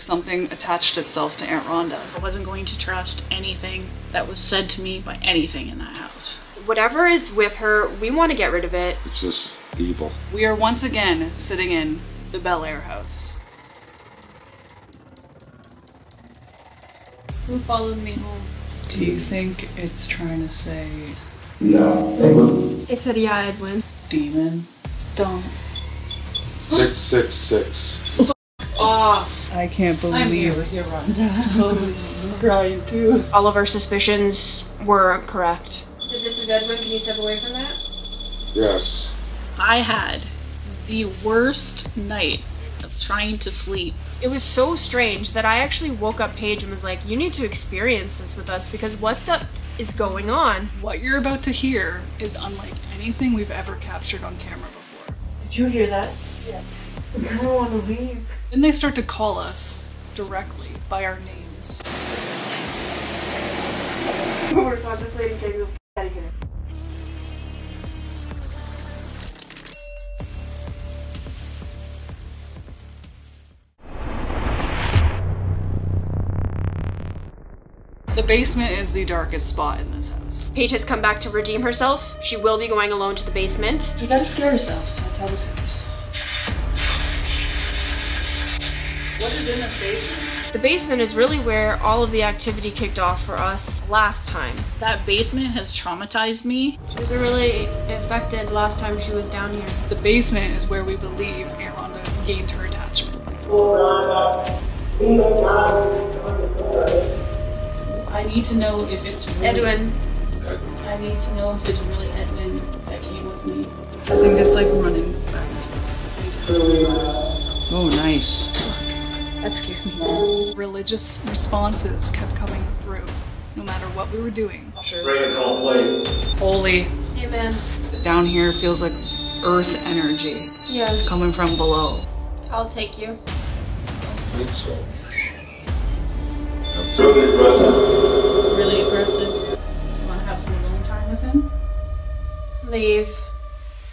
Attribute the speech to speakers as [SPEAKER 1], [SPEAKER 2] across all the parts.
[SPEAKER 1] Something attached itself to Aunt Ronda. I wasn't going to trust anything that was said to me by anything in that house.
[SPEAKER 2] Whatever is with her, we want to get rid of it.
[SPEAKER 3] It's just evil.
[SPEAKER 1] We are once again sitting in the BELLAIRE house. Who followed me home? Do you think it's trying to say...
[SPEAKER 2] It said, yeah, Edwin.
[SPEAKER 1] Demon? Don't.
[SPEAKER 3] 666.
[SPEAKER 1] Off. I can't believe I'm here with you, Ronda. I'm crying too.
[SPEAKER 2] All of our suspicions were correct. This is Edwin. Can you step away from that?
[SPEAKER 3] Yes.
[SPEAKER 1] I had the worst night of trying to sleep.
[SPEAKER 2] It was so strange that I actually woke up Paige and was like, you need to experience this with us because what the is going on?
[SPEAKER 1] What you're about to hear is unlike anything we've ever captured on camera before.
[SPEAKER 4] Did you hear that?
[SPEAKER 1] Yes.
[SPEAKER 4] I don't want to leave.
[SPEAKER 1] Then they start to call us directly by our names.
[SPEAKER 4] We're contemplating getting the f out of here.
[SPEAKER 1] The basement is the darkest spot in this house.
[SPEAKER 2] Paige has come back to redeem herself. She will be going alone to the basement.
[SPEAKER 4] You gotta scare yourself. That's how this goes.
[SPEAKER 1] What is in this basement?
[SPEAKER 2] The basement is really where all of the activity kicked off for us last time.
[SPEAKER 1] That basement has traumatized me.
[SPEAKER 2] She was really affected last time she was down here.
[SPEAKER 1] The basement is where we believe Aunt Ronda gained her attachment. I need to know if it's really...
[SPEAKER 2] Edwin.
[SPEAKER 1] I need to know if it's really Edwin that came with me. I think it's like running back and forth.
[SPEAKER 4] Oh, nice.
[SPEAKER 1] That scared me. Religious responses kept coming through, no matter what we were doing. Holy.
[SPEAKER 2] Amen.
[SPEAKER 1] Down here feels like earth energy.
[SPEAKER 2] Yes.
[SPEAKER 1] It's coming from below.
[SPEAKER 2] I'll take you.
[SPEAKER 3] I think so.
[SPEAKER 1] Really aggressive. Do you want to have some alone time with him?
[SPEAKER 2] Leave.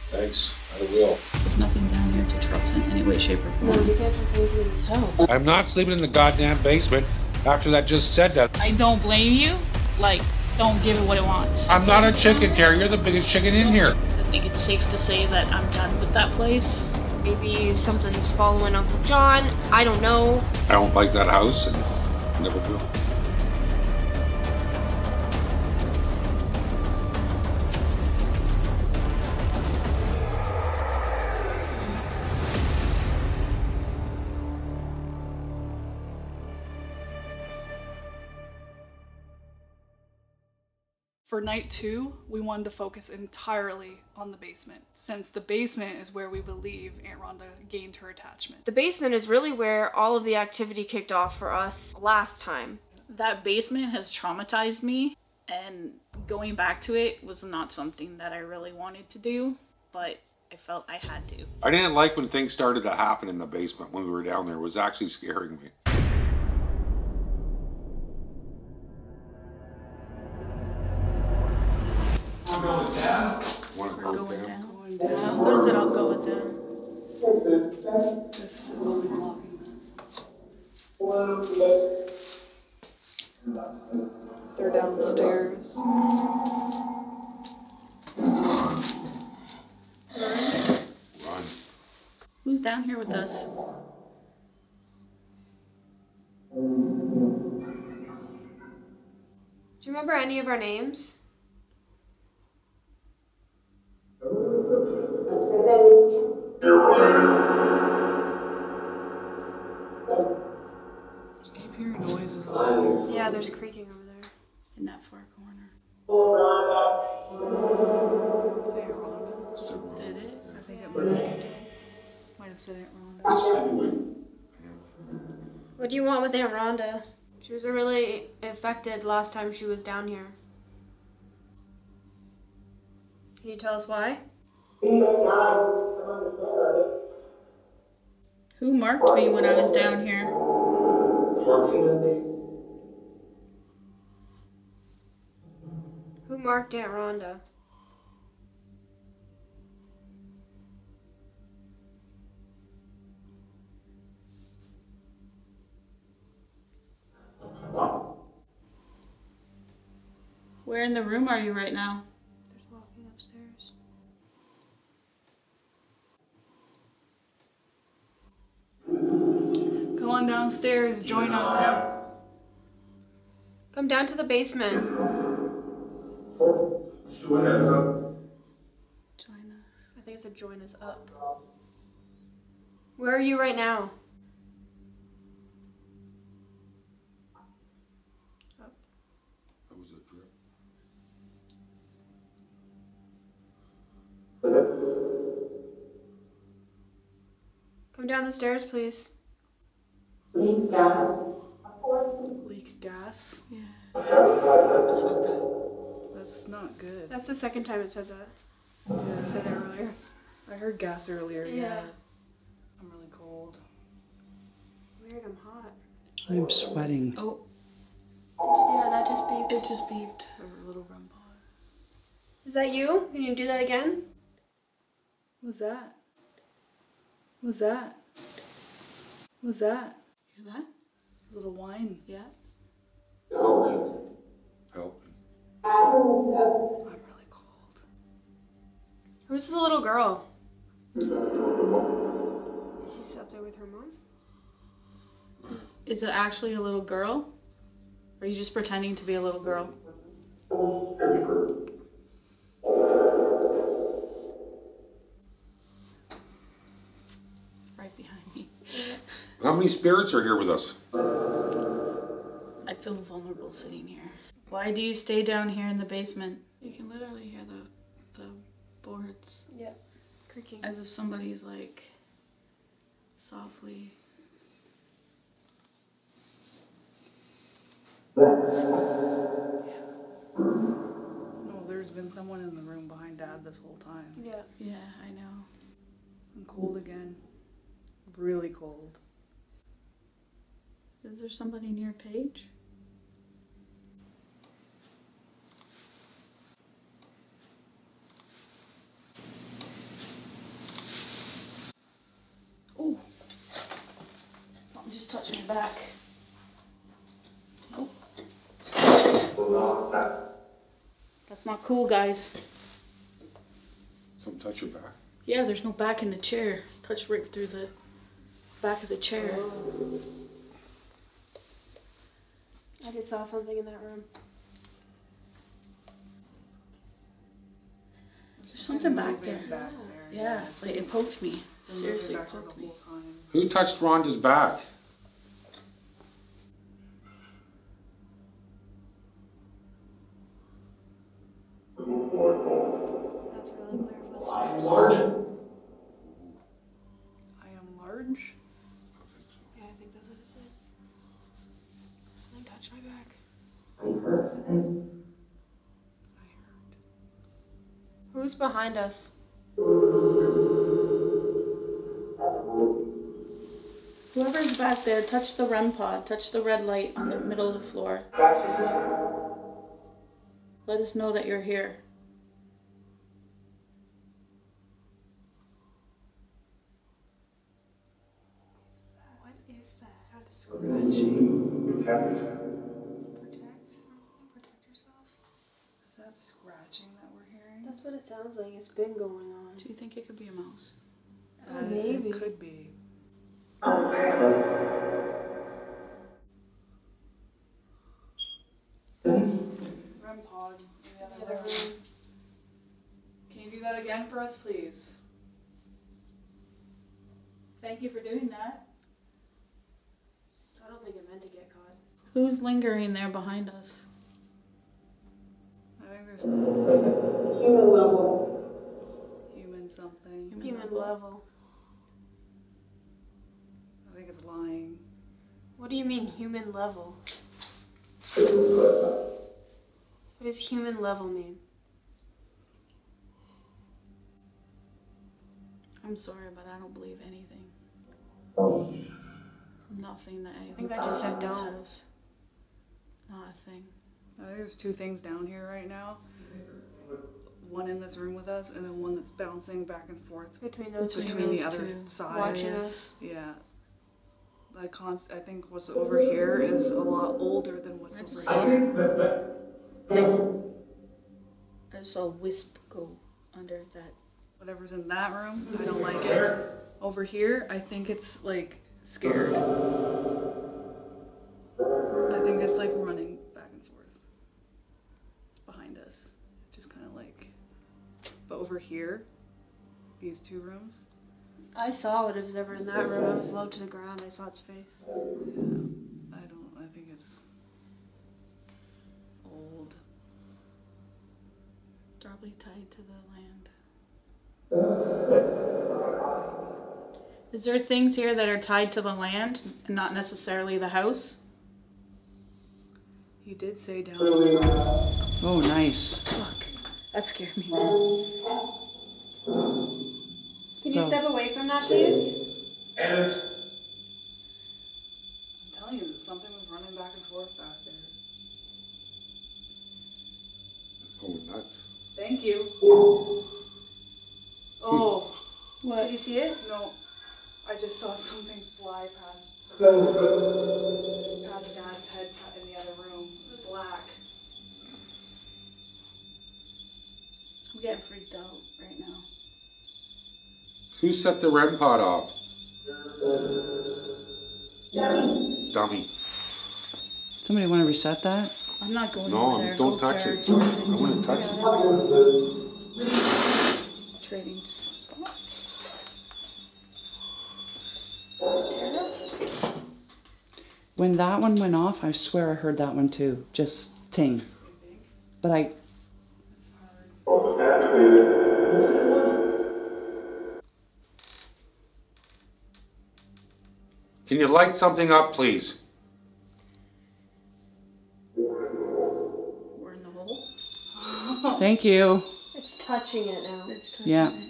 [SPEAKER 3] Thanks. I will.
[SPEAKER 1] There's nothing down here to trust in any way, shape, or form.
[SPEAKER 2] No, you can't just leave me in this house.
[SPEAKER 3] I'm not sleeping in the goddamn basement after that just said that.
[SPEAKER 1] I don't blame you. Like, don't give it what it wants.
[SPEAKER 3] I'm not a chicken, Terry. You're the biggest chicken in here.
[SPEAKER 1] I think it's safe to say that I'm done with that place.
[SPEAKER 2] Maybe something's following Uncle John. I don't know.
[SPEAKER 3] I don't like that house and never will.
[SPEAKER 1] For night 2, we wanted to focus entirely on the basement, since the basement is where we believe Aunt Ronda gained her attachment.
[SPEAKER 2] The basement is really where all of the activity kicked off for us last time.
[SPEAKER 1] That basement has traumatized me, and going back to it was not something that I really wanted to do, but I felt I had to.
[SPEAKER 3] I didn't like when things started to happen in the basement when we were down there. It was actually scaring me.
[SPEAKER 1] We're going down.
[SPEAKER 2] What is it? I'll go with them.
[SPEAKER 1] This will be blocking this. They're downstairs.
[SPEAKER 3] Run.
[SPEAKER 1] Who's down here with us?
[SPEAKER 2] Do you remember any of our names?
[SPEAKER 1] Keep hearing noises.
[SPEAKER 2] Yeah, there's creaking over there.
[SPEAKER 1] In that far corner. Say it, Ronda. Did it? I think it might have said it, Ronda.
[SPEAKER 2] What do you want with Aunt Ronda? She was really affected last time she was down here. Can you tell us why?
[SPEAKER 1] Who marked me when I was down here?
[SPEAKER 2] Who marked Aunt Ronda?
[SPEAKER 1] Where in the room are you right now?
[SPEAKER 2] There's walking upstairs.
[SPEAKER 1] Come on downstairs, join us.
[SPEAKER 2] Come down to the basement.
[SPEAKER 3] Join us up.
[SPEAKER 1] Join us.
[SPEAKER 2] I think it said join us up. Where are you right now? Up.
[SPEAKER 3] That was a drip.
[SPEAKER 2] Come down the stairs, please.
[SPEAKER 1] Leak gas? Yeah. That's not good.
[SPEAKER 2] That's the second time it said that.
[SPEAKER 1] Yeah.
[SPEAKER 2] It said it earlier.
[SPEAKER 1] I heard gas earlier,
[SPEAKER 2] Yeah.
[SPEAKER 1] I'm really cold.
[SPEAKER 2] Weird, I'm hot.
[SPEAKER 5] I'm sweating.
[SPEAKER 1] Oh,
[SPEAKER 2] Yeah, that just beeped.
[SPEAKER 1] it just beeped. A little REM pod.
[SPEAKER 2] Is that you? Can you do that again?
[SPEAKER 1] What's that? What's that? What's that? Hear that? A little whine. Yeah.
[SPEAKER 3] Help me. Help me.
[SPEAKER 1] I'm really cold.
[SPEAKER 2] Who's the little girl? She's up there with her mom?
[SPEAKER 1] Is it actually a little girl? Or are you just pretending to be a little girl? Right behind me.
[SPEAKER 3] How many spirits are here with us?
[SPEAKER 1] I feel vulnerable sitting here. Why do you stay down here in the basement? You can literally hear the boards.
[SPEAKER 2] Yeah. Creaking.
[SPEAKER 1] As if somebody's like softly. No, there's been someone in the room behind Dad this whole time.
[SPEAKER 2] Yeah.
[SPEAKER 1] Yeah, I know. I'm cold again. Really cold. Is there somebody near Paige? Oh, something just touched my back. Nope. That's not cool, guys.
[SPEAKER 3] Something touch your back.
[SPEAKER 1] Yeah, there's no back in the chair. Touched right through the back of the chair.
[SPEAKER 2] I just saw something in that room.
[SPEAKER 1] There's something back there. Yeah, like it poked me. Seriously, it poked me.
[SPEAKER 3] Who touched Rhonda's back?
[SPEAKER 2] That's really clear footsteps.
[SPEAKER 1] I am large.
[SPEAKER 2] Yeah, I think that's what it said. Something touched my back.
[SPEAKER 1] I heard.
[SPEAKER 2] Who's behind us?
[SPEAKER 1] Whoever's back there, touch the REM pod. Touch the red light on the middle of the floor. Let us know that you're here.
[SPEAKER 2] What is that? That's scratching. Protect yourself.
[SPEAKER 1] Is that scratching that we're hearing?
[SPEAKER 2] That's what it sounds like. It's been going on.
[SPEAKER 1] Do you think it could be a mouse?
[SPEAKER 2] Maybe.
[SPEAKER 1] It could be. REM pod in the other room. Can you do that again for us, please? Thank you for doing that.
[SPEAKER 2] I don't think it meant to get caught.
[SPEAKER 1] Who's lingering there behind us? I think there's
[SPEAKER 4] Human level.
[SPEAKER 1] human something.
[SPEAKER 2] Human level.
[SPEAKER 1] I think it's lying.
[SPEAKER 2] What do you mean human level? What does human level mean?
[SPEAKER 1] I'm sorry, but I don't believe anything. Nothing that anything.
[SPEAKER 2] I think that just said don't.
[SPEAKER 1] says. Not a thing. I think there's two things down here right now. One in this room with us, and then one that's bouncing back and forth
[SPEAKER 2] Between those two.
[SPEAKER 1] between the other
[SPEAKER 2] two.
[SPEAKER 1] side.
[SPEAKER 2] Watching us.
[SPEAKER 1] Yeah. I think what's over here is a lot older than what's over here.
[SPEAKER 5] I saw a wisp go under that.
[SPEAKER 1] Whatever's in that room, I don't like it. Over here, I think it's like scared. I think it's like running back and forth. It's behind us. Just kind of like, but over here, these two rooms.
[SPEAKER 2] I saw it. If it was ever in that room, I was low to the ground. I saw its face.
[SPEAKER 1] Yeah, I think it's old.
[SPEAKER 5] Probably tied to the land. Is there things here that are tied to the land and not necessarily the house?
[SPEAKER 1] He did say down.
[SPEAKER 6] Oh, nice.
[SPEAKER 5] Fuck. That scared me.
[SPEAKER 2] Can you step away from that, please?
[SPEAKER 1] I'm telling you, something was running back and forth back there.
[SPEAKER 3] It's going nuts.
[SPEAKER 1] Thank you. Oh.
[SPEAKER 2] What? Did you see it?
[SPEAKER 1] No. I just saw something fly past Dad's head in the other room. It was black.
[SPEAKER 5] I'm getting freaked out right now.
[SPEAKER 3] Who set the REM pod off? Dummy.
[SPEAKER 6] Somebody want to reset that?
[SPEAKER 5] I'm not going
[SPEAKER 3] No,
[SPEAKER 5] over there.
[SPEAKER 3] don't
[SPEAKER 5] Go
[SPEAKER 3] touch
[SPEAKER 5] Terry.
[SPEAKER 3] it. I want to touch it.
[SPEAKER 5] Trading spots.
[SPEAKER 6] When that one went off, I swear I heard that one too. Just ting. But I...
[SPEAKER 3] Can you light something up, please?
[SPEAKER 5] We're in the hole.
[SPEAKER 6] Thank you.
[SPEAKER 2] It's touching it now.
[SPEAKER 5] It's touching
[SPEAKER 6] Yeah.
[SPEAKER 5] it.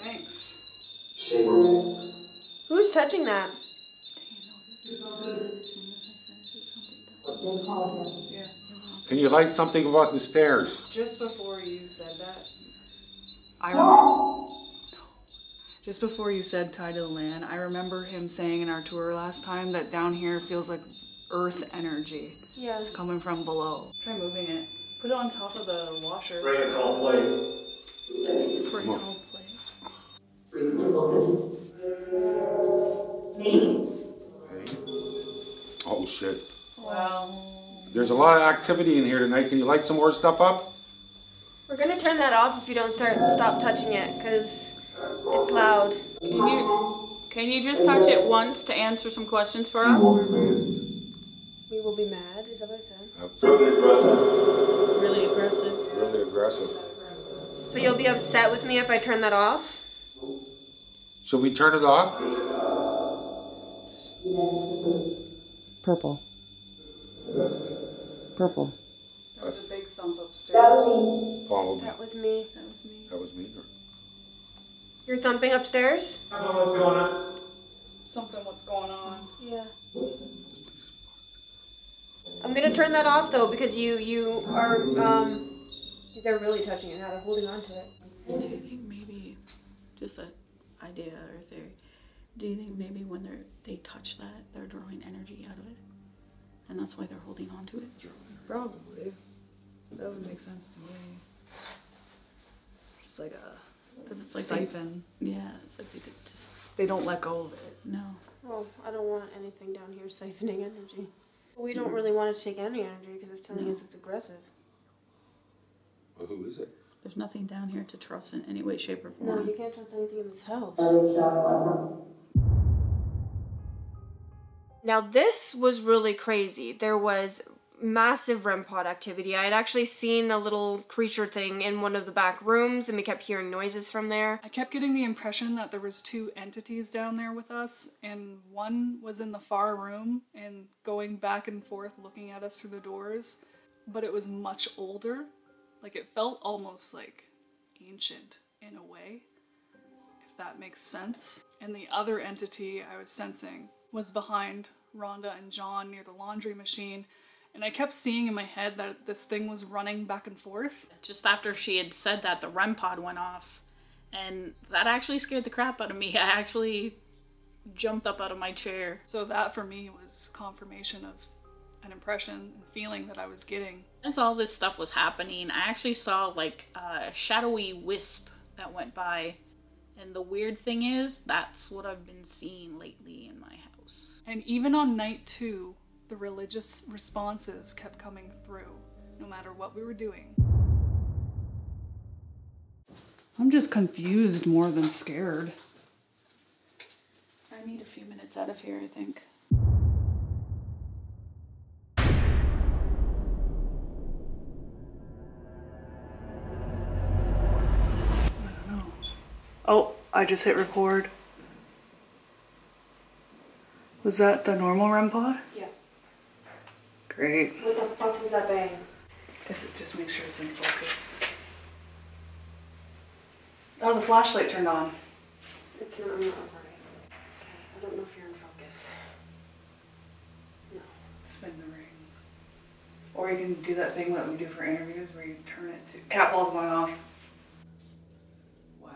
[SPEAKER 1] Thanks.
[SPEAKER 2] Who's touching that?
[SPEAKER 1] Yeah.
[SPEAKER 3] Can you light something about the stairs?
[SPEAKER 1] Just before you said that, just before you said tied to the land, I remember him saying in our tour last time that down here feels like earth energy.
[SPEAKER 2] Yeah.
[SPEAKER 1] It's coming from below. Try moving it. Put it on top of the washer.
[SPEAKER 7] Bring it all plate.
[SPEAKER 1] Bring the whole plate.
[SPEAKER 3] Oh shit.
[SPEAKER 1] Wow.
[SPEAKER 3] There's a lot of activity in here tonight. Can you light some more stuff up?
[SPEAKER 2] We're gonna turn that off if you don't stop touching it, because it's loud.
[SPEAKER 5] Can you just touch it once to answer some questions for us?
[SPEAKER 2] We will be mad, is that what I said?
[SPEAKER 5] Really aggressive.
[SPEAKER 3] Really aggressive.
[SPEAKER 2] So you'll be upset with me if I turn that off?
[SPEAKER 3] Should we turn it off?
[SPEAKER 6] Purple. Purple.
[SPEAKER 1] There was a big thump upstairs.
[SPEAKER 3] Follow me.
[SPEAKER 2] That was me.
[SPEAKER 5] That was me.
[SPEAKER 3] That was me.
[SPEAKER 2] You're thumping upstairs?
[SPEAKER 7] I don't know what's going on.
[SPEAKER 1] Something, what's going on?
[SPEAKER 2] Yeah. I'm gonna turn that off though, because you are, they're really touching it now, they're holding on to it.
[SPEAKER 5] Do you think maybe, just an idea or theory, do you think maybe when they touch that, they're drawing energy out of it? And that's why they're holding on to it?
[SPEAKER 1] Probably. That would make sense to me. Just like a
[SPEAKER 5] Because it's like
[SPEAKER 1] siphon.
[SPEAKER 5] yeah, it's like
[SPEAKER 1] They don't let go of it.
[SPEAKER 5] no.
[SPEAKER 2] Oh, I don't want anything down here siphoning energy. We don't really want it to take any energy because it's telling us it's aggressive.
[SPEAKER 3] Well, who is it?
[SPEAKER 5] There's nothing down here to trust in any way, shape, or
[SPEAKER 2] No,
[SPEAKER 5] form.
[SPEAKER 2] you can't trust anything in this house. Now this was really crazy. There was massive REM pod activity. I had actually seen a little creature thing in one of the back rooms and we kept hearing noises from there.
[SPEAKER 1] I kept getting the impression that there was two entities down there with us, and one was in the far room and going back and forth looking at us through the doors, but it was much older. Like, it felt almost like ancient in a way, if that makes sense. And the other entity I was sensing was behind Ronda and John near the laundry machine. And I kept seeing in my head that this thing was running back and forth.
[SPEAKER 5] Just after she had said that, the REM pod went off. And that actually scared the crap out of me. I actually jumped up out of my chair.
[SPEAKER 1] So that for me was confirmation of an impression and feeling that I was getting.
[SPEAKER 5] As all this stuff was happening, I actually saw like a shadowy wisp that went by. And the weird thing is, that's what I've been seeing lately in my house.
[SPEAKER 1] And even on night 2, the religious responses kept coming through, no matter what we were doing.
[SPEAKER 6] I'm just confused more than scared.
[SPEAKER 5] I need a few minutes out of here, I think.
[SPEAKER 1] Oh, I just hit record. Was that the normal REM pod?
[SPEAKER 2] Yeah.
[SPEAKER 1] Great.
[SPEAKER 2] What the fuck was that bang?
[SPEAKER 1] Guess it just makes sure it's in focus. Oh, the flashlight turned on.
[SPEAKER 2] It's not right. Okay, I don't know if you're in focus. No.
[SPEAKER 1] Spin the ring. Or you can do that thing that we do for interviews where you turn it to... Cat ball's going off. Wow.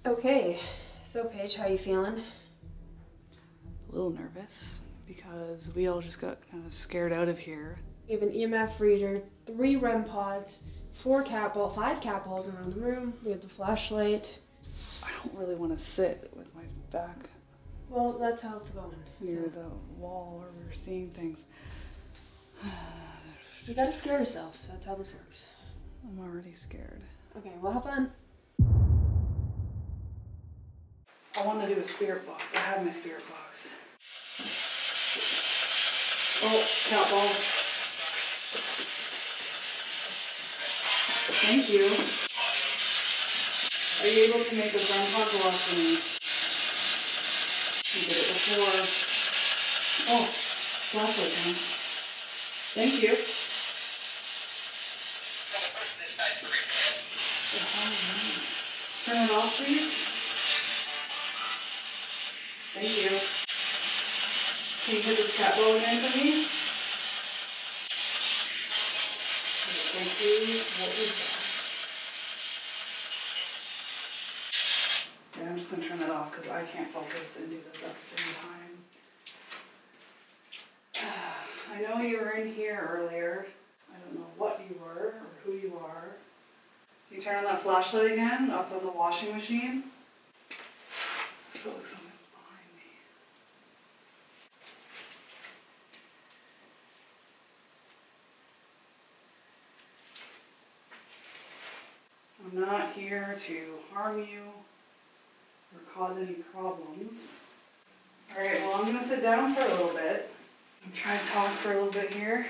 [SPEAKER 2] Okay, so Paige, how you feeling?
[SPEAKER 1] A little nervous because we all just got kind of scared out of here.
[SPEAKER 2] We have an EMF reader, 3 REM pods, 5 cat balls around the room. We have the flashlight.
[SPEAKER 1] I don't really want to sit with my back
[SPEAKER 2] Well, that's how it's going.
[SPEAKER 1] near
[SPEAKER 2] So.
[SPEAKER 1] the wall where we're seeing things.
[SPEAKER 2] You gotta scare yourself. That's how this works.
[SPEAKER 1] I'm already scared.
[SPEAKER 2] Okay, well, have fun.
[SPEAKER 1] I want to do a spirit box. I have my spirit box. Oh, cat ball. Thank you. Are you able to make this REM pod go off for me? You did it before. Oh, flashlight's on. Thank you. Turn it off, please. Thank you. Can you hit this cat ball again for me? Okay, 2. What is that? Okay, I'm just going to turn that off because I can't focus and do this at the same time. I know you were in here earlier. I don't know what you were or who you are. Can you turn on that flashlight again up on the washing machine? I feel like something's behind me. I'm not here to harm you or cause any problems. Alright, well, I'm going to sit down for a little bit and try to talk for a little bit here.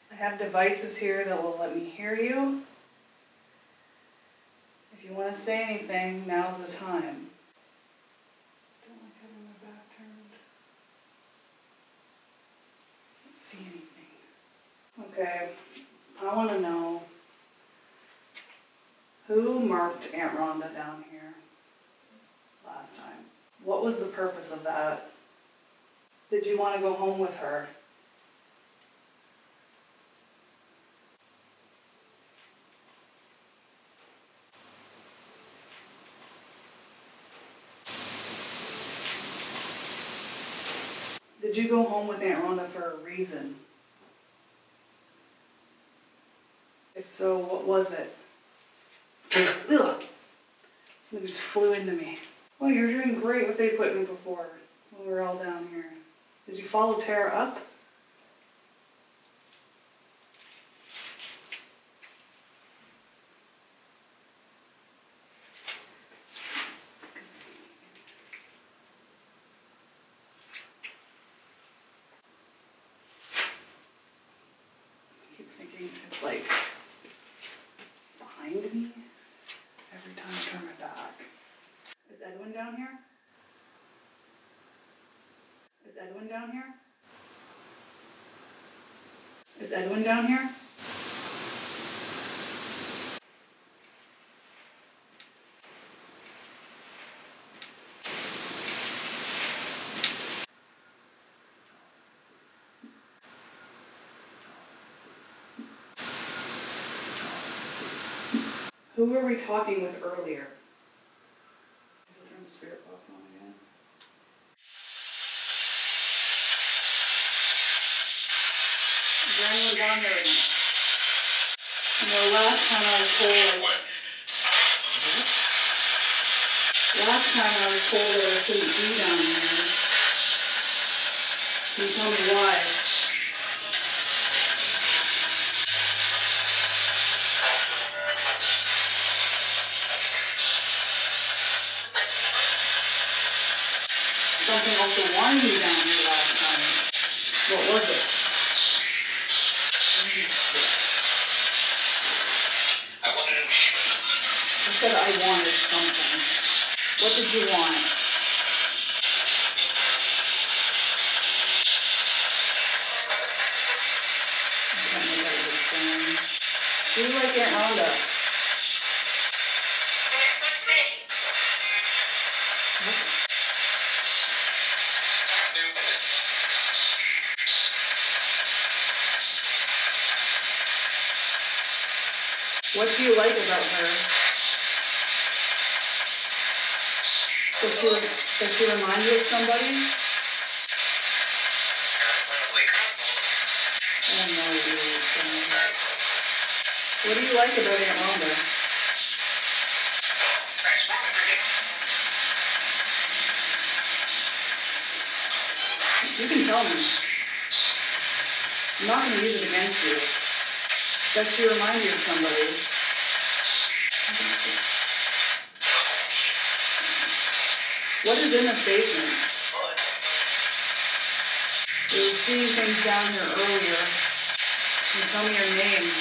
[SPEAKER 1] I have devices here that will let me hear you. If you want to say anything, now's the time. Don't like having my back turned. Can't see anything. Okay, I want to know who marked Aunt Ronda down here last time. What was the purpose of that? Did you want to go home with her? Did you go home with Aunt Ronda for a reason? If so, what was it? Ugh. Something just flew into me. Well, you were doing great with the equipment before when we were all down here. Did you follow Tara up? I keep thinking it's like behind me every time I turn my back. Is Edwin down here? Is Edwin down here? Is Edwin down here? Who were we talking with earlier? I'll turn the spirit box on again. Is there anyone down there again? You know, last time I was told... What? Last time I was told that I shouldn't be down here. Can you tell me why? Something also warned me down here last time. What was it? You said I wanted something. What did you want? I can't make out what it's saying. Do you like Aunt Ronda? What? What do you like about her? Does she remind you of somebody? I have no idea what you're saying. What do you like about Aunt Ronda? You can tell me. I'm not going to use it against you. Does she remind you of somebody? What is in this basement? You were seeing things down here earlier. Can you tell me your name?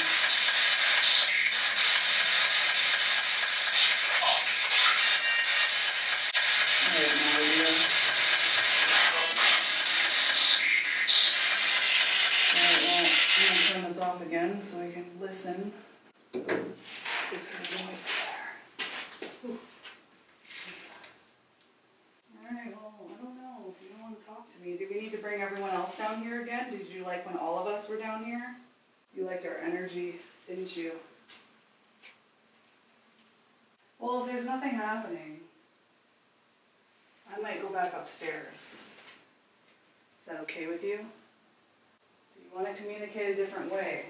[SPEAKER 1] I have no idea. Alright, well, I'm going to turn this off again so we can listen. This sort of noise there. Ooh. Alright, well, I don't know if you don't want to talk to me. Do we need to bring everyone else down here again? Did you like when all of us were down here? You liked our energy, didn't you? Well, if there's nothing happening, I might go back upstairs. Is that okay with you? Do you want to communicate a different way?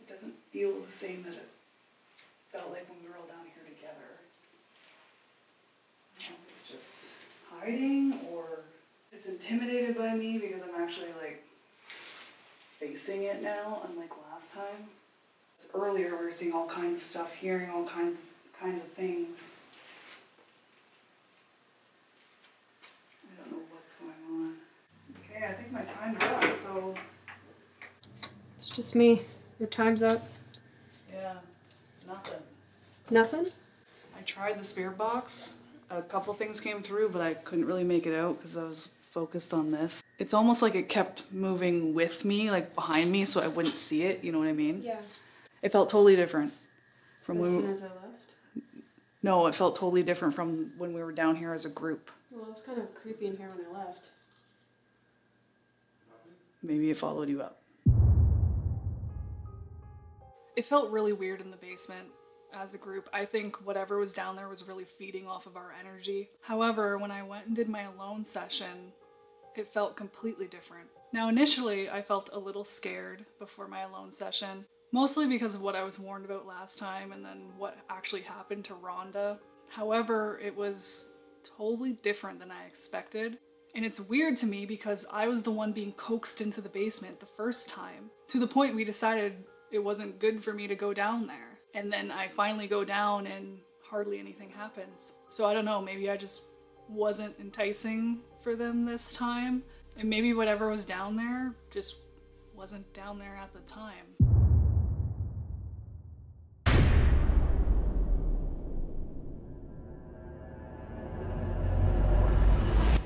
[SPEAKER 1] Doesn't feel the same that it felt like when we were all down here together. I don't know if it's just hiding or it's intimidated by me because I'm actually like facing it now, unlike last time. Earlier we were seeing all kinds of stuff, hearing all kinds of things. I don't know what's going on. Okay, I think my time's up, so...
[SPEAKER 2] It's just me. Your time's up.
[SPEAKER 1] Yeah, nothing.
[SPEAKER 2] Nothing?
[SPEAKER 1] I tried the spirit box. A couple things came through, but I couldn't really make it out because I was focused on this. It's almost like it kept moving with me, like behind me, so I wouldn't see it, you know what I mean?
[SPEAKER 2] Yeah.
[SPEAKER 1] It felt totally different from
[SPEAKER 2] As soon as I left?
[SPEAKER 1] No, it felt totally different from when we were down here as a group.
[SPEAKER 2] Well, it was kind of creepy in here when I left.
[SPEAKER 1] Maybe it followed you up. It felt really weird in the basement as a group. I think whatever was down there was really feeding off of our energy. However, when I went and did my alone session, it felt completely different. Now initially, I felt a little scared before my alone session, mostly because of what I was warned about last time and then what actually happened to Ronda. However, it was totally different than I expected. And it's weird to me because I was the one being coaxed into the basement the first time, to the point we decided it wasn't good for me to go down there. And then I finally go down and hardly anything happens. So I don't know, maybe I just wasn't enticing for them this time. And maybe whatever was down there just wasn't down there at the time.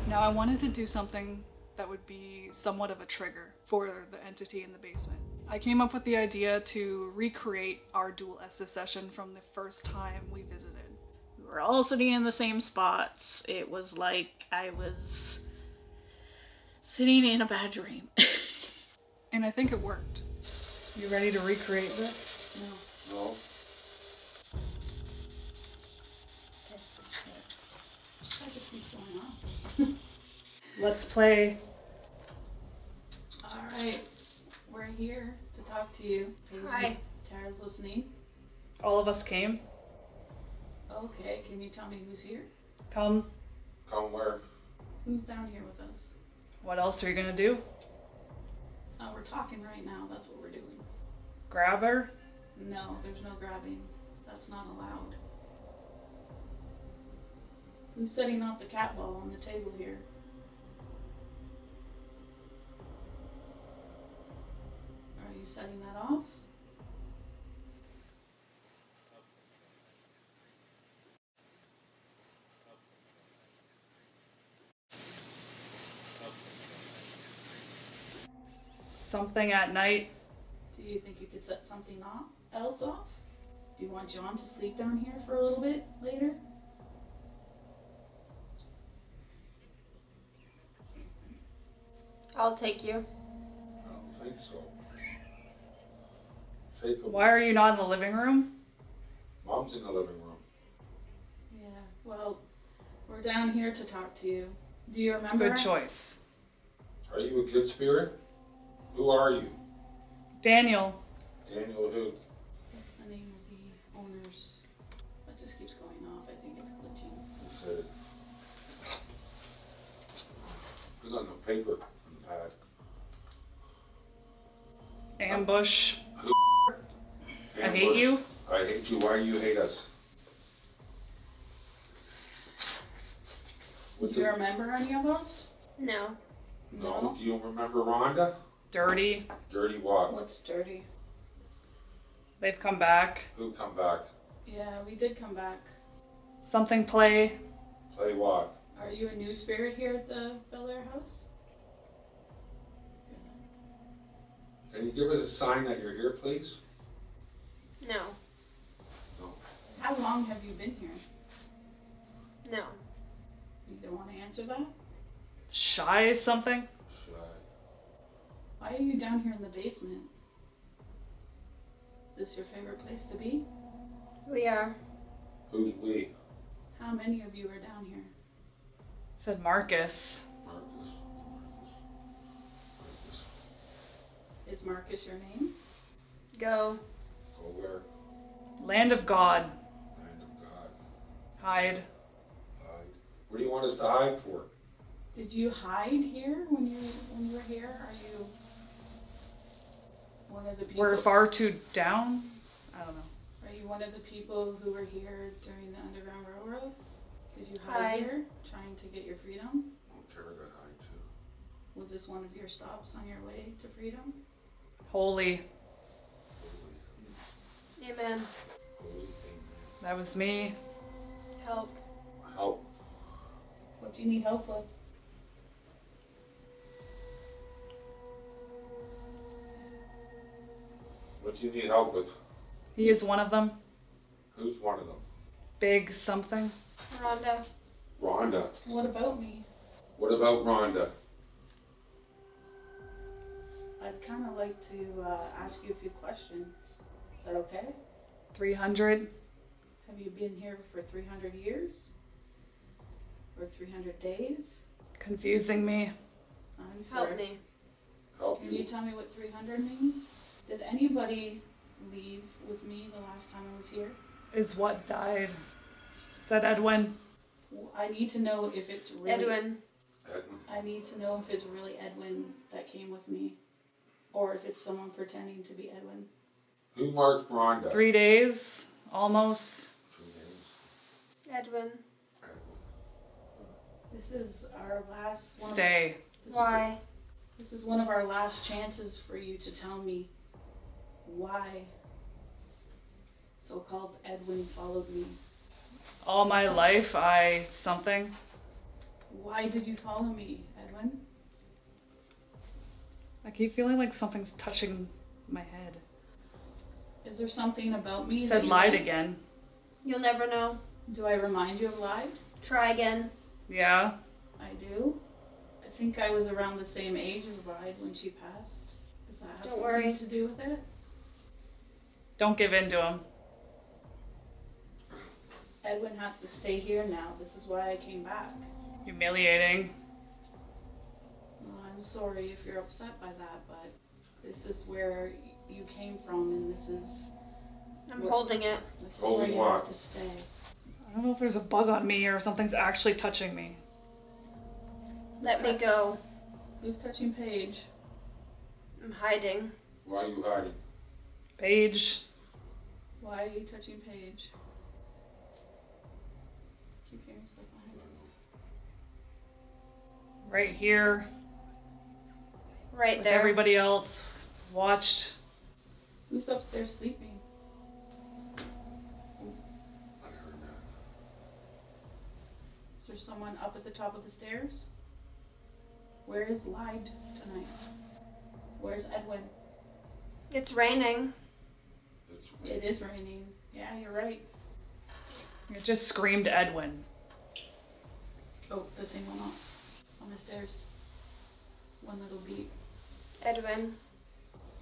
[SPEAKER 1] Now I wanted to do something that would be somewhat of a trigger for the entity in the basement. I came up with the idea to recreate our dual Estes session from the first time we visited. We were all sitting in the same spots. It was like I was
[SPEAKER 5] sitting in a bad dream.
[SPEAKER 1] And I think it worked. You ready to recreate this?
[SPEAKER 5] No.
[SPEAKER 3] No.
[SPEAKER 5] That just keeps going on.
[SPEAKER 1] Let's play.
[SPEAKER 5] Alright, we're here to talk to you. Paige,
[SPEAKER 2] Hi.
[SPEAKER 5] Tara's listening.
[SPEAKER 1] All of us came.
[SPEAKER 5] Okay, can you tell me who's here?
[SPEAKER 1] Come.
[SPEAKER 3] Come where?
[SPEAKER 5] Who's down here with us?
[SPEAKER 1] What else are you gonna do?
[SPEAKER 5] We're talking right now, that's what we're doing.
[SPEAKER 1] Grab her?
[SPEAKER 5] No, there's no grabbing. That's not allowed. Who's setting off the cat ball on the table here? Are you setting that off?
[SPEAKER 1] Something at night?
[SPEAKER 5] Do you think you could set something else off? Do you want John to sleep down here for a little bit later?
[SPEAKER 2] I'll take you.
[SPEAKER 3] I don't think so. Take a...
[SPEAKER 1] Why are you not in the living room?
[SPEAKER 3] Mom's in the living room.
[SPEAKER 5] Yeah, well, we're down here to talk to you. Do you remember?
[SPEAKER 1] Good choice.
[SPEAKER 3] Are you a good spirit? Who are you?
[SPEAKER 1] Daniel.
[SPEAKER 3] Daniel who?
[SPEAKER 5] What's the name of the owners? That just keeps going off. I think it's glitching.
[SPEAKER 3] He said it. Put on the paper on the pad.
[SPEAKER 1] Ambush.
[SPEAKER 3] Who?
[SPEAKER 1] I hate you.
[SPEAKER 3] I hate you. Why do you hate us?
[SPEAKER 5] Do you remember any of us?
[SPEAKER 2] No.
[SPEAKER 3] No. Do you remember Ronda?
[SPEAKER 1] Dirty.
[SPEAKER 3] Dirty what?
[SPEAKER 5] What's dirty?
[SPEAKER 1] They've come back.
[SPEAKER 3] Who come back?
[SPEAKER 5] Yeah, we did come back.
[SPEAKER 1] Something play.
[SPEAKER 3] Play what?
[SPEAKER 5] Are you a new spirit here at the BELLAIRE house?
[SPEAKER 3] Can you give us a sign that you're here, please?
[SPEAKER 2] No.
[SPEAKER 3] No.
[SPEAKER 5] How long have you been here?
[SPEAKER 2] No.
[SPEAKER 5] You don't want to answer that?
[SPEAKER 1] Shy something?
[SPEAKER 3] Shy.
[SPEAKER 5] Why are you down here in the basement? Is this your favorite place to be?
[SPEAKER 2] We are.
[SPEAKER 3] Who's we?
[SPEAKER 5] How many of you are down here?
[SPEAKER 1] Said Marcus.
[SPEAKER 3] Marcus.
[SPEAKER 5] Is Marcus your name?
[SPEAKER 2] Go.
[SPEAKER 3] Go where?
[SPEAKER 1] Land of God.
[SPEAKER 3] Land of God.
[SPEAKER 1] Hide.
[SPEAKER 3] Hide. What do you want us to hide for?
[SPEAKER 5] Did you hide here when you were here? Are you one of the people?
[SPEAKER 1] We're far too down? I don't know.
[SPEAKER 5] Are you one of the people who were here during the Underground Railroad? Did you
[SPEAKER 2] Hi.
[SPEAKER 5] hide here, trying to get your freedom?
[SPEAKER 3] Oh, Tara got hide too.
[SPEAKER 5] Was this one of your stops on your way to freedom?
[SPEAKER 1] Holy.
[SPEAKER 3] Holy.
[SPEAKER 2] Amen.
[SPEAKER 3] Holy. Amen.
[SPEAKER 1] That was me.
[SPEAKER 2] Help.
[SPEAKER 3] Help.
[SPEAKER 5] What do you need help with?
[SPEAKER 3] What do you need help with?
[SPEAKER 1] He is one of them.
[SPEAKER 3] Who's one of them?
[SPEAKER 1] Big something.
[SPEAKER 2] Ronda.
[SPEAKER 3] Ronda.
[SPEAKER 5] What about me?
[SPEAKER 3] What about Ronda?
[SPEAKER 5] I'd kind of like to ask you a few questions. Is that okay?
[SPEAKER 1] 300.
[SPEAKER 5] Have you been here for 300 years? Or 300 days?
[SPEAKER 1] Confusing me.
[SPEAKER 5] I'm sorry.
[SPEAKER 2] Help me.
[SPEAKER 3] Help
[SPEAKER 5] Can you tell me what 300 means? Did anybody leave with me the last time I was here?
[SPEAKER 1] Is what died. Said Edwin.
[SPEAKER 5] I need to know if it's really
[SPEAKER 2] Edwin.
[SPEAKER 3] Edwin.
[SPEAKER 5] I need to know if it's really Edwin that came with me, or if it's someone pretending to be Edwin.
[SPEAKER 3] Who marked Ronda?
[SPEAKER 1] 3 days. Almost.
[SPEAKER 3] 3 days.
[SPEAKER 2] Edwin.
[SPEAKER 5] This is our last one.
[SPEAKER 1] Stay.
[SPEAKER 2] Why?
[SPEAKER 5] This is one of our last chances for you to tell me why so-called Edwin followed me.
[SPEAKER 1] All my life, something.
[SPEAKER 5] Why did you follow me, Edwin?
[SPEAKER 1] I keep feeling like something's touching my head.
[SPEAKER 5] Is there something about me that
[SPEAKER 1] Said
[SPEAKER 5] you
[SPEAKER 1] lied
[SPEAKER 5] like?
[SPEAKER 1] again.
[SPEAKER 2] You'll never know.
[SPEAKER 5] Do I remind you of lied?
[SPEAKER 2] Try again.
[SPEAKER 1] Yeah.
[SPEAKER 5] I do. think I was around the same age as Bride when she passed. Does that have
[SPEAKER 2] Don't
[SPEAKER 5] something
[SPEAKER 2] worry.
[SPEAKER 5] to do with it?
[SPEAKER 1] Don't give in to him.
[SPEAKER 5] Edwin has to stay here now. This is why I came back.
[SPEAKER 1] Humiliating.
[SPEAKER 5] Well, I'm sorry if you're upset by that, but this is where you came from, and this is
[SPEAKER 2] I'm holding it.
[SPEAKER 5] this is
[SPEAKER 3] Holding
[SPEAKER 5] where you
[SPEAKER 3] what?
[SPEAKER 5] have to stay.
[SPEAKER 1] I don't know if there's a bug on me or something's actually touching me.
[SPEAKER 2] Let me go.
[SPEAKER 5] Who's touching Paige?
[SPEAKER 2] I'm hiding.
[SPEAKER 3] Why are you hiding?
[SPEAKER 1] Paige.
[SPEAKER 5] Why are you touching Paige? Keep hearing stuff behind us.
[SPEAKER 1] Right here.
[SPEAKER 2] Right
[SPEAKER 1] With
[SPEAKER 2] there.
[SPEAKER 1] everybody else. Watched.
[SPEAKER 5] Who's upstairs sleeping?
[SPEAKER 3] I heard that.
[SPEAKER 5] Is there someone up at the top of the stairs? Where is Lyde tonight? Where's Edwin?
[SPEAKER 2] It's raining.
[SPEAKER 3] It's
[SPEAKER 5] It is raining. Yeah, you're right.
[SPEAKER 1] It just screamed Edwin.
[SPEAKER 5] Oh, the thing went off on the stairs. One little beep.
[SPEAKER 2] Edwin.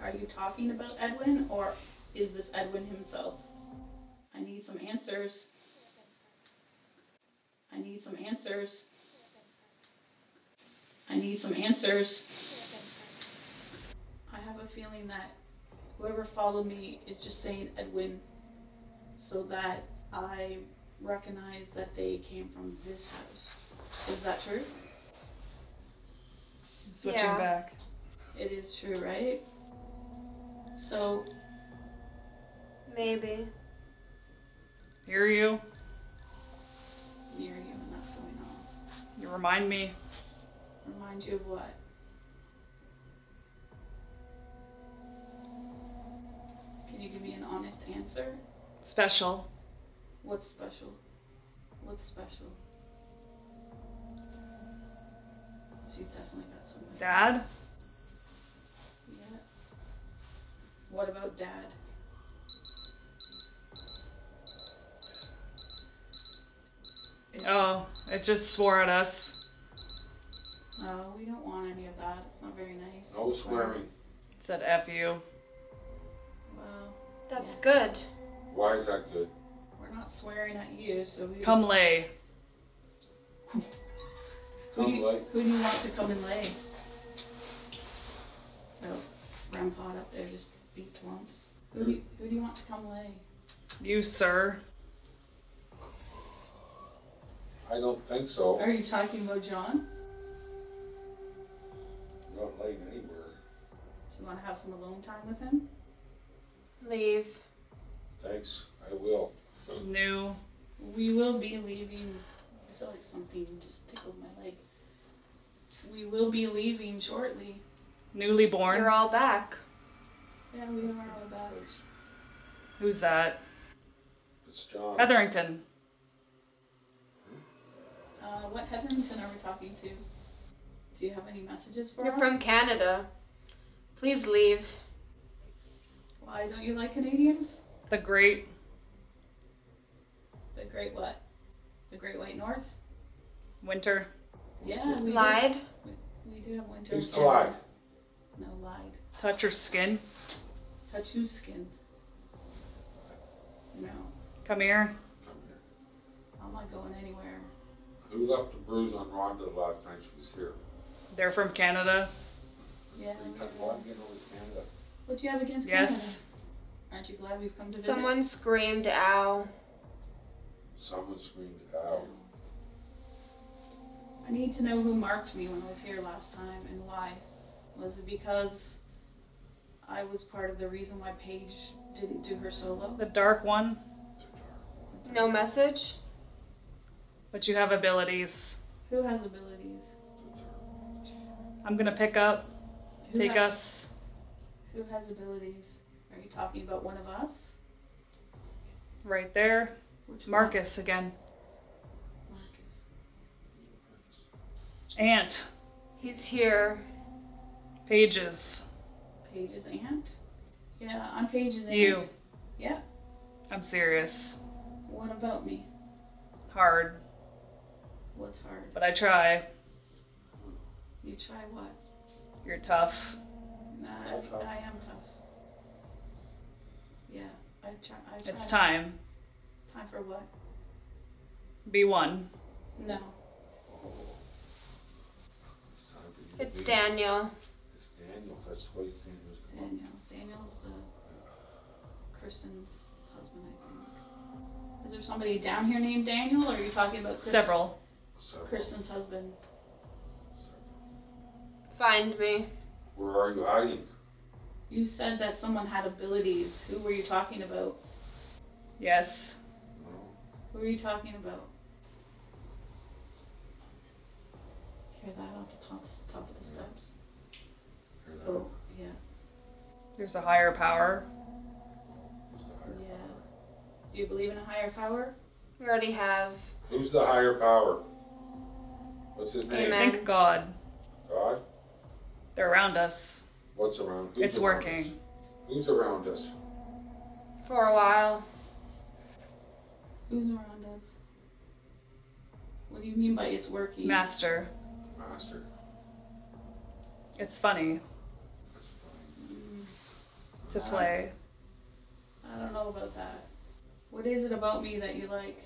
[SPEAKER 5] Are you talking about Edwin, or is this Edwin himself? I need some answers. I need some answers. I need some answers. I have a feeling that whoever followed me is just saying Edwin so that I recognize that they came from this house. Is that true?
[SPEAKER 1] I'm switching
[SPEAKER 2] Yeah.
[SPEAKER 1] back.
[SPEAKER 5] It is true, right? So,
[SPEAKER 2] Maybe.
[SPEAKER 1] Hear you.
[SPEAKER 5] near you and that's going on.
[SPEAKER 1] You remind me.
[SPEAKER 5] Remind you of what? Can you give me an honest answer?
[SPEAKER 1] Special.
[SPEAKER 5] What's special? What's special? She's definitely got somebody.
[SPEAKER 1] Dad?
[SPEAKER 5] Yeah. What about Dad?
[SPEAKER 1] Oh, it just swore at us.
[SPEAKER 5] No, we don't want any of that. It's not very nice.
[SPEAKER 3] No swearing.
[SPEAKER 1] It said F you.
[SPEAKER 5] Well,
[SPEAKER 2] That's good.
[SPEAKER 3] Why is that good?
[SPEAKER 5] we're not swearing at you, so we
[SPEAKER 1] Come lay.
[SPEAKER 5] Who
[SPEAKER 3] Come lay.
[SPEAKER 5] Who do you want to come and lay? Oh, Grandpa up there just beeped once. Who do you want to come lay?
[SPEAKER 1] You, sir.
[SPEAKER 3] I don't think so.
[SPEAKER 5] Are you talking about John?
[SPEAKER 3] I'm not laying anywhere.
[SPEAKER 5] Do you want to have some alone time with him?
[SPEAKER 2] Leave.
[SPEAKER 3] Thanks, I will.
[SPEAKER 1] New.
[SPEAKER 5] We will be leaving. I feel like something just tickled my leg. We will be leaving shortly.
[SPEAKER 1] Newly born.
[SPEAKER 2] You're all back.
[SPEAKER 5] Yeah, we are all back.
[SPEAKER 1] Who's that?
[SPEAKER 3] It's John.
[SPEAKER 1] Hetherington.
[SPEAKER 5] What Hetherington are we talking to? Do you have any messages for
[SPEAKER 2] You're
[SPEAKER 5] us?
[SPEAKER 2] from Canada. Please leave.
[SPEAKER 5] Why don't you like Canadians?
[SPEAKER 1] The Great.
[SPEAKER 5] The Great what? The Great White North?
[SPEAKER 1] Winter.
[SPEAKER 5] Yeah, we
[SPEAKER 2] Lied.
[SPEAKER 5] do. We do have winter.
[SPEAKER 3] Who's Clyde?
[SPEAKER 5] No, lied.
[SPEAKER 1] Touch your skin.
[SPEAKER 5] Touch whose skin? No,
[SPEAKER 1] Come here.
[SPEAKER 3] Come here.
[SPEAKER 5] I'm not going anywhere.
[SPEAKER 3] Who left the bruise on Ronda the last time she was here?
[SPEAKER 1] They're from Canada.
[SPEAKER 5] Yeah,
[SPEAKER 3] Why do you know it's Canada?
[SPEAKER 5] What do you have against
[SPEAKER 1] Yes.
[SPEAKER 5] Canada? Aren't you glad we've come to visit?
[SPEAKER 2] Someone screamed, ow.
[SPEAKER 3] Someone screamed out.
[SPEAKER 5] I need to know who marked me when I was here last time and why. Was it because I was part of the reason why Paige didn't do her solo?
[SPEAKER 1] The dark one.
[SPEAKER 3] It's a dark one.
[SPEAKER 2] No message?
[SPEAKER 1] But you have abilities.
[SPEAKER 5] Who has abilities?
[SPEAKER 1] I'm gonna pick up.
[SPEAKER 5] Who
[SPEAKER 1] Take
[SPEAKER 5] has,
[SPEAKER 1] us.
[SPEAKER 5] Who has abilities? Are you talking about one of us?
[SPEAKER 1] Right there.
[SPEAKER 5] Which one?
[SPEAKER 1] Marcus again.
[SPEAKER 5] Marcus.
[SPEAKER 1] Aunt.
[SPEAKER 2] He's here.
[SPEAKER 1] Paige's.
[SPEAKER 5] Paige's aunt? Yeah, I'm Paige's aunt.
[SPEAKER 1] You.
[SPEAKER 5] Yeah.
[SPEAKER 1] I'm serious.
[SPEAKER 5] What about me?
[SPEAKER 1] Hard.
[SPEAKER 5] What's hard?
[SPEAKER 1] But I try.
[SPEAKER 5] You try what?
[SPEAKER 1] You're tough.
[SPEAKER 5] Nah, I am tough. Yeah, I try.
[SPEAKER 1] It's time.
[SPEAKER 5] Time for what?
[SPEAKER 1] Be one.
[SPEAKER 5] No.
[SPEAKER 2] It's Daniel.
[SPEAKER 3] It's Daniel. That's twice Daniel's come up.
[SPEAKER 5] Daniel's the Kristen's husband, I think. Is there somebody down here named Daniel, or are you talking about
[SPEAKER 1] Several.
[SPEAKER 5] Kristen's husband?
[SPEAKER 2] Find me.
[SPEAKER 3] Where are you hiding?
[SPEAKER 5] You said that someone had abilities. Who were you talking about?
[SPEAKER 1] Yes.
[SPEAKER 3] No.
[SPEAKER 5] Who are you talking about? Hear that off the top of the steps?
[SPEAKER 3] Hear that?
[SPEAKER 5] Oh, yeah.
[SPEAKER 1] There's a higher power.
[SPEAKER 3] Who's the higher
[SPEAKER 5] Yeah.
[SPEAKER 3] power?
[SPEAKER 5] Do you believe in a higher power?
[SPEAKER 2] We already have.
[SPEAKER 3] Who's the higher power? What's his name?
[SPEAKER 2] Amen.
[SPEAKER 1] Thank God.
[SPEAKER 3] God?
[SPEAKER 1] They're around us.
[SPEAKER 3] What's around? Who's
[SPEAKER 1] It's
[SPEAKER 3] around
[SPEAKER 1] working.
[SPEAKER 3] us? Who's around us?
[SPEAKER 2] For a while.
[SPEAKER 5] Who's around us? What do you mean by it's working?
[SPEAKER 1] Master.
[SPEAKER 3] Master.
[SPEAKER 1] It's funny
[SPEAKER 3] That's funny.
[SPEAKER 1] to play.
[SPEAKER 5] I don't know about that. What is it about me that you like?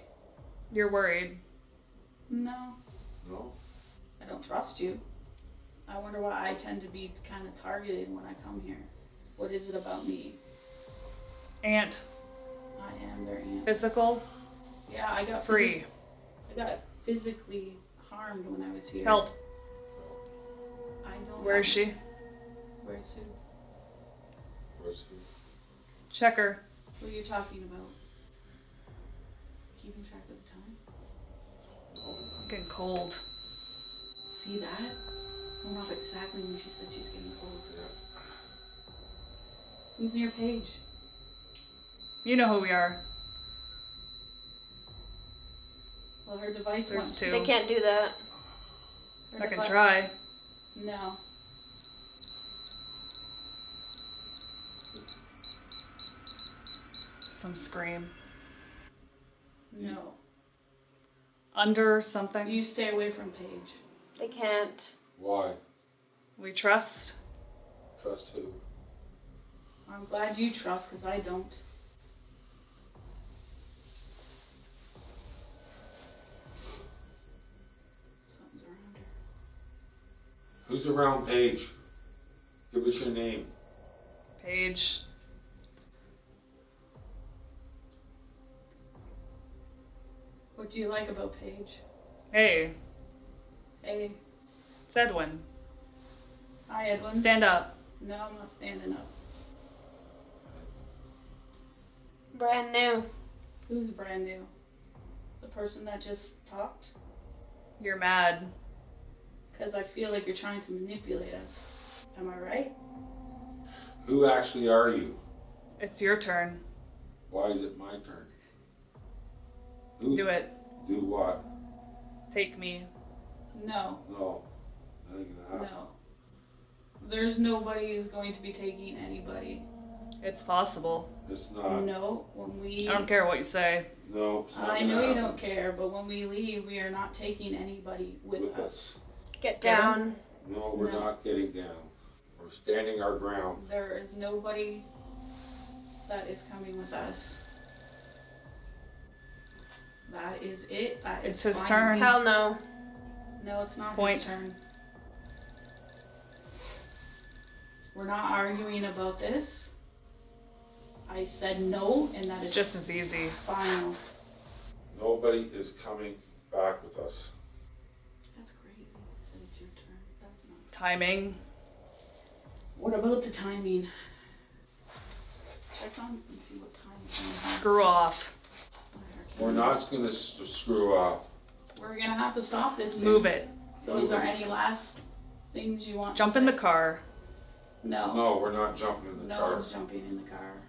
[SPEAKER 1] You're worried.
[SPEAKER 5] No,
[SPEAKER 3] No?
[SPEAKER 5] I don't trust you. I wonder why I tend to be kind of targeted when I come here. What is it about me?
[SPEAKER 1] Aunt.
[SPEAKER 5] I am their aunt.
[SPEAKER 1] Physical.
[SPEAKER 5] Yeah, I got
[SPEAKER 1] Free.
[SPEAKER 5] I got physically harmed when I was here.
[SPEAKER 1] Help.
[SPEAKER 5] I know.
[SPEAKER 1] Where is she?
[SPEAKER 5] Where's who?
[SPEAKER 3] Where's who?
[SPEAKER 1] Check her.
[SPEAKER 5] Who are you talking about? Keeping track of the time?
[SPEAKER 1] Getting cold.
[SPEAKER 5] See that? Went off exactly when she said she's getting cold. Who's near Paige?
[SPEAKER 1] You know who we are.
[SPEAKER 5] Well, her device
[SPEAKER 1] There's
[SPEAKER 5] went.
[SPEAKER 1] two.
[SPEAKER 2] They can't do that.
[SPEAKER 5] Her
[SPEAKER 1] I can
[SPEAKER 5] devi-
[SPEAKER 1] try.
[SPEAKER 5] No.
[SPEAKER 1] Some scream.
[SPEAKER 5] No.
[SPEAKER 1] Under something.
[SPEAKER 5] You stay away from Paige.
[SPEAKER 2] They can't.
[SPEAKER 3] Why?
[SPEAKER 1] We trust.
[SPEAKER 3] Trust who?
[SPEAKER 5] I'm glad you trust, because I don't. Something's around her.
[SPEAKER 3] Who's around Paige? Give us your name.
[SPEAKER 1] Paige.
[SPEAKER 5] What do you like about Paige?
[SPEAKER 1] Hey.
[SPEAKER 5] Hey.
[SPEAKER 1] It's Edwin.
[SPEAKER 5] Hi, Edwin.
[SPEAKER 1] Stand up.
[SPEAKER 5] No, I'm not standing up.
[SPEAKER 2] Brand new.
[SPEAKER 5] Who's brand new? The person that just talked?
[SPEAKER 1] You're mad.
[SPEAKER 5] Because I feel like you're trying to manipulate us. Am I right?
[SPEAKER 3] Who actually are you?
[SPEAKER 1] It's your turn.
[SPEAKER 3] Why is it my turn? Who?
[SPEAKER 1] Do it.
[SPEAKER 3] Do what?
[SPEAKER 1] Take me.
[SPEAKER 5] No.
[SPEAKER 3] No. That ain't gonna happen.
[SPEAKER 5] No. There's nobody who's going to be taking anybody.
[SPEAKER 1] It's possible.
[SPEAKER 3] It's not.
[SPEAKER 5] No, when we...
[SPEAKER 1] I don't care what you say.
[SPEAKER 3] No, it's not
[SPEAKER 5] I
[SPEAKER 3] gonna
[SPEAKER 5] know you
[SPEAKER 3] happen.
[SPEAKER 5] don't care, but when we leave, we are not taking anybody with us.
[SPEAKER 2] Get down.
[SPEAKER 3] No, we're
[SPEAKER 5] No.
[SPEAKER 3] not getting down. We're standing our ground.
[SPEAKER 5] There is nobody that is coming with us. That is it. That
[SPEAKER 1] It's
[SPEAKER 5] is
[SPEAKER 1] his
[SPEAKER 5] fine.
[SPEAKER 1] turn.
[SPEAKER 2] Hell no.
[SPEAKER 5] No, it's not
[SPEAKER 1] Point.
[SPEAKER 5] his turn. We're not arguing about this. I said no, and that
[SPEAKER 1] It's
[SPEAKER 5] is
[SPEAKER 1] just as easy.
[SPEAKER 5] final.
[SPEAKER 3] Nobody is coming back with us.
[SPEAKER 5] That's crazy. I said it's your turn. That's not.
[SPEAKER 1] Timing.
[SPEAKER 5] What about the timing? Check on and see what time it's on.
[SPEAKER 1] Screw off.
[SPEAKER 3] We're not gonna screw up.
[SPEAKER 5] We're gonna have to stop this soon.
[SPEAKER 1] Move it.
[SPEAKER 5] So is there any last things you want
[SPEAKER 1] Jump
[SPEAKER 5] to
[SPEAKER 1] in
[SPEAKER 5] say?
[SPEAKER 1] the car.
[SPEAKER 5] No.
[SPEAKER 3] No, we're not jumping in the
[SPEAKER 5] No
[SPEAKER 3] car.
[SPEAKER 5] one's jumping in the car.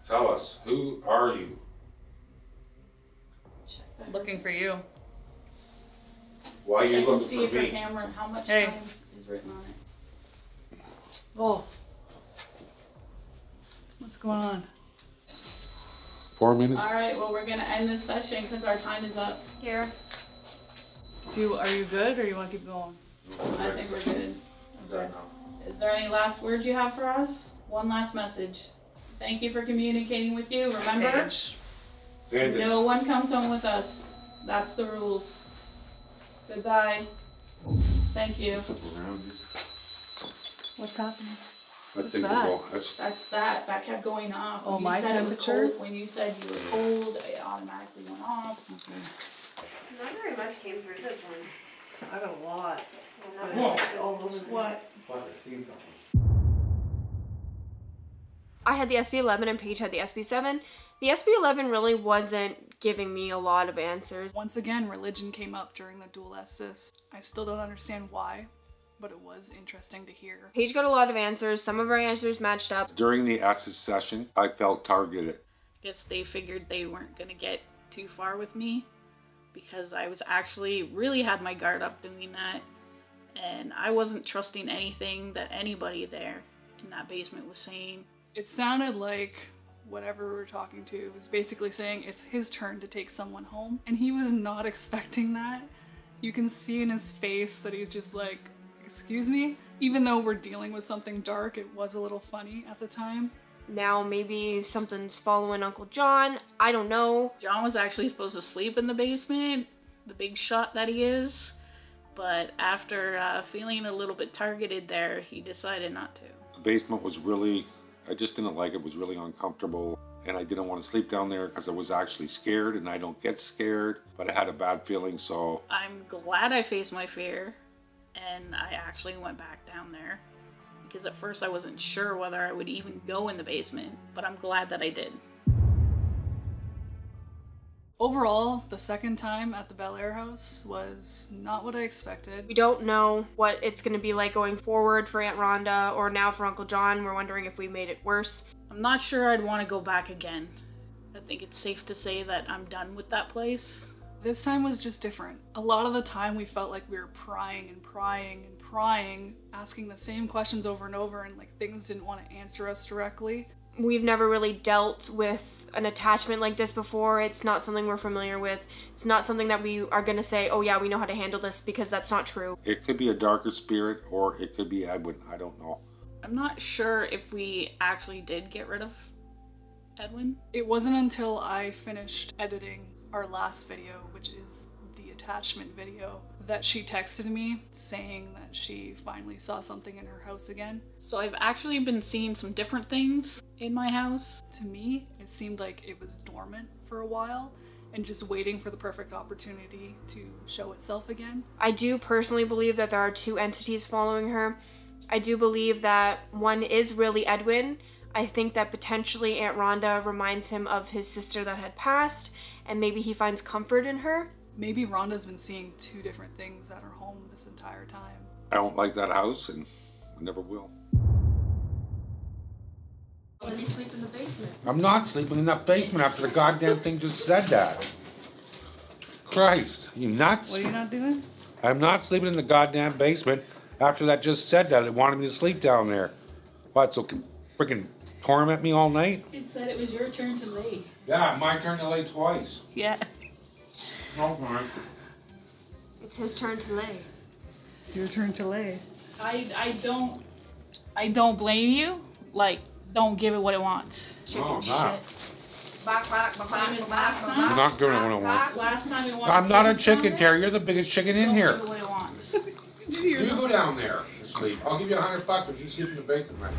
[SPEAKER 3] Tell us, who are you?
[SPEAKER 5] Check that.
[SPEAKER 1] Looking for you.
[SPEAKER 3] Why are you
[SPEAKER 5] Check and
[SPEAKER 3] looking
[SPEAKER 5] see
[SPEAKER 3] for
[SPEAKER 5] if your
[SPEAKER 3] me?
[SPEAKER 5] camera, how much
[SPEAKER 1] Hey.
[SPEAKER 5] time is written on it.
[SPEAKER 1] Oh. What's going on?
[SPEAKER 3] 4 minutes.
[SPEAKER 5] All right, well, we're gonna end this session because our time is up.
[SPEAKER 2] Here.
[SPEAKER 1] Are you good or you want to keep going?
[SPEAKER 5] I think we're good. Okay. Is there any last words you have for us? One last message. Thank you for communicating with you. Remember,
[SPEAKER 3] Paige.
[SPEAKER 5] no one comes home with us. That's the rules. Goodbye. Thank you.
[SPEAKER 1] What's happening?
[SPEAKER 3] I think
[SPEAKER 1] that?
[SPEAKER 5] That's that. That kept going off.
[SPEAKER 1] Oh,
[SPEAKER 5] When you
[SPEAKER 1] my
[SPEAKER 5] said it was
[SPEAKER 1] temperature?
[SPEAKER 5] cold, when you said you were cold, it automatically went off.
[SPEAKER 2] Not very much came through this one.
[SPEAKER 6] I got a lot.
[SPEAKER 5] What?
[SPEAKER 2] I had the SB11 and Paige had the SB7. The SB11 really wasn't giving me a lot of answers.
[SPEAKER 1] Once again, religion came up during the dual Estes. I still don't understand why, but it was interesting to hear.
[SPEAKER 2] Paige got a lot of answers. Some of our answers matched up.
[SPEAKER 3] During the Estes session, I felt targeted.
[SPEAKER 5] Guess they figured they weren't gonna get too far with me because I was actually really had my guard up doing that, and I wasn't trusting anything that anybody there in that basement was saying.
[SPEAKER 1] It sounded like whatever we were talking to was basically saying it's his turn to take someone home, and he was not expecting that. You can see in his face that he's just like, excuse me? Even though we're dealing with something dark, it was a little funny at the time.
[SPEAKER 2] Now maybe something's following Uncle John. I don't know.
[SPEAKER 5] John was actually supposed to sleep in the basement, the big shot that he is, but after feeling a little bit targeted there, he decided not to.
[SPEAKER 3] The basement was really, I just didn't like it. It was really uncomfortable, and I didn't want to sleep down there because I was actually scared, and I don't get scared, but I had a bad feeling, so.
[SPEAKER 5] I'm glad I faced my fear, and I actually went back down there. Because at first I wasn't sure whether I would even go in the basement, but I'm glad that I did.
[SPEAKER 1] Overall, the second time at the BELLAIRE house was not what I expected.
[SPEAKER 2] We don't know what it's going to be like going forward for Aunt Ronda or now for Uncle John. We're wondering if we made it worse.
[SPEAKER 5] I'm not sure I'd want to go back again. I think it's safe to say that I'm done with that place.
[SPEAKER 1] This time was just different. A lot of the time we felt like we were prying and prying and prying, asking the same questions over and over, and like things didn't want to answer us directly.
[SPEAKER 2] We've never really dealt with an attachment like this before. It's not something we're familiar with. It's not something that we are going to say, oh yeah, we know how to handle this, because that's not true.
[SPEAKER 3] It could be a darker spirit, or it could be Edwin. I don't know.
[SPEAKER 5] I'm not sure if we actually did get rid of Edwin.
[SPEAKER 1] It wasn't until I finished editing our last video, which is the attachment video, that she texted me saying that she finally saw something in her house again.
[SPEAKER 5] So I've actually been seeing some different things in my house.
[SPEAKER 1] To me, it seemed like it was dormant for a while and just waiting for the perfect opportunity to show itself again.
[SPEAKER 2] I do personally believe that there are two entities following her. I do believe that one is really Edwin. I think that potentially Aunt Ronda reminds him of his sister that had passed, and maybe he finds comfort in her.
[SPEAKER 1] Maybe Rhonda's been seeing two different things at her home this entire time.
[SPEAKER 3] I don't like that house, and I never will.
[SPEAKER 2] Why do you sleep in the basement?
[SPEAKER 3] I'm not sleeping in that basement after the goddamn thing just said that. Christ, you nuts?
[SPEAKER 6] What are you not doing?
[SPEAKER 3] I'm not sleeping in the goddamn basement after that just said that. It wanted me to sleep down there. What, so freaking torment me all night?
[SPEAKER 5] It said it was your turn to lay.
[SPEAKER 3] Yeah, my turn to lay twice.
[SPEAKER 5] Yeah.
[SPEAKER 3] Okay.
[SPEAKER 2] It's his turn to lay.
[SPEAKER 6] It's your turn to lay.
[SPEAKER 5] I don't blame you. Like, don't give it what it wants.
[SPEAKER 3] No, I'm not.
[SPEAKER 5] Same as last
[SPEAKER 3] I'm
[SPEAKER 5] time.
[SPEAKER 3] not doing it what I want.
[SPEAKER 5] Last time it wanted
[SPEAKER 3] I'm not a
[SPEAKER 5] to go
[SPEAKER 3] chicken,
[SPEAKER 5] down
[SPEAKER 3] Terry. You're the biggest chicken
[SPEAKER 5] there,
[SPEAKER 3] in here.
[SPEAKER 5] Don't give it what it wants.
[SPEAKER 3] You go down there and sleep. I'll give you $100 if you sleep in the basement.